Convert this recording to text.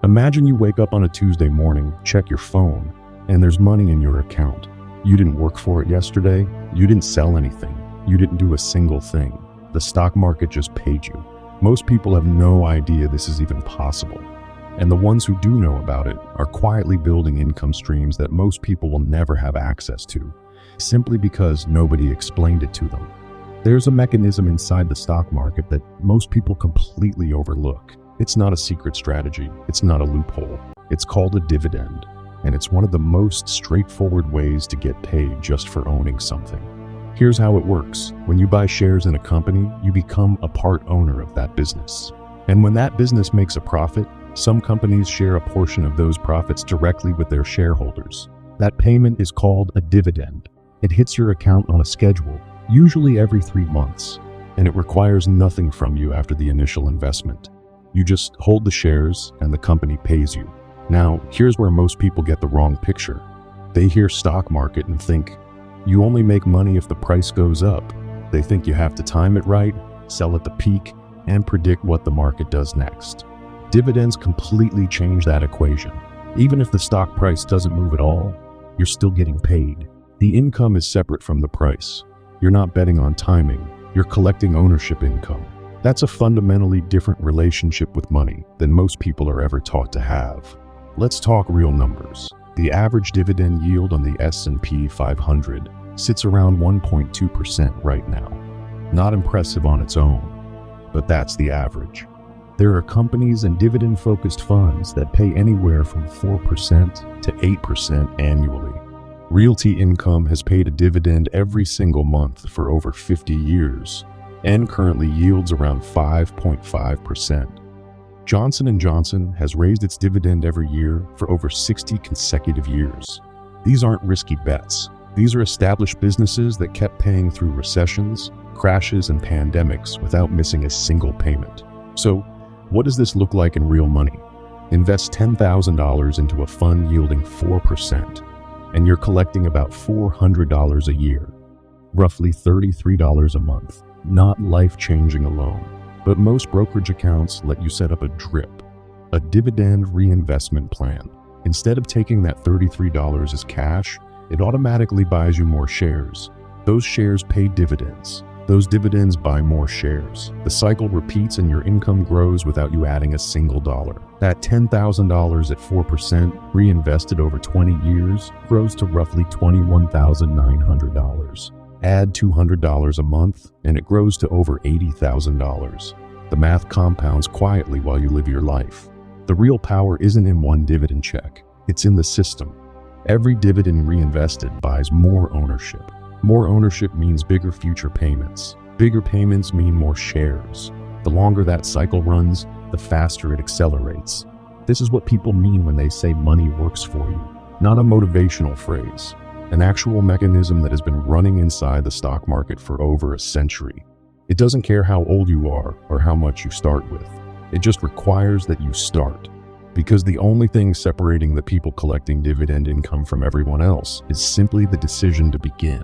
Imagine you wake up on a Tuesday morning, check your phone, and there's money in your account. You didn't work for it yesterday. You didn't sell anything. You didn't do a single thing. The stock market just paid you. Most people have no idea this is even possible. And the ones who do know about it are quietly building income streams that most people will never have access to, simply because nobody explained it to them. There's a mechanism inside the stock market that most people completely overlook. It's not a secret strategy. It's not a loophole. It's called a dividend, and it's one of the most straightforward ways to get paid just for owning something. Here's how it works. When you buy shares in a company, you become a part owner of that business. And when that business makes a profit, some companies share a portion of those profits directly with their shareholders. That payment is called a dividend. It hits your account on a schedule, usually every 3 months, and it requires nothing from you after the initial investment. You just hold the shares and the company pays you. Now, here's where most people get the wrong picture. They hear stock market and think, you only make money if the price goes up. They think you have to time it right, sell at the peak, and predict what the market does next. Dividends completely change that equation. Even if the stock price doesn't move at all, you're still getting paid. The income is separate from the price. You're not betting on timing, you're collecting ownership income. That's a fundamentally different relationship with money than most people are ever taught to have. Let's talk real numbers. The average dividend yield on the S&P 500 sits around 1.2% right now. Not impressive on its own, but that's the average. There are companies and dividend-focused funds that pay anywhere from 4% to 8% annually. Realty Income has paid a dividend every single month for over 50 years and currently yields around 5.5%. Johnson & Johnson has raised its dividend every year for over 60 consecutive years. These aren't risky bets. These are established businesses that kept paying through recessions, crashes, and pandemics without missing a single payment. So, what does this look like in real money? Invest $10,000 into a fund yielding 4%, and you're collecting about $400 a year, roughly $33 a month. Not life-changing alone, but most brokerage accounts let you set up a DRIP, a dividend reinvestment plan. Instead of taking that $33 as cash, it automatically buys you more shares. Those shares pay dividends. Those dividends buy more shares. The cycle repeats and your income grows without you adding a single dollar. That $10,000 at 4% reinvested over 20 years grows to roughly $21,900. Add $200 a month, and it grows to over $80,000. The math compounds quietly while you live your life. The real power isn't in one dividend check. It's in the system. Every dividend reinvested buys more ownership. More ownership means bigger future payments. Bigger payments mean more shares. The longer that cycle runs, the faster it accelerates. This is what people mean when they say money works for you. Not a motivational phrase. An actual mechanism that has been running inside the stock market for over a century. It doesn't care how old you are or how much you start with. It just requires that you start. Because the only thing separating the people collecting dividend income from everyone else is simply the decision to begin.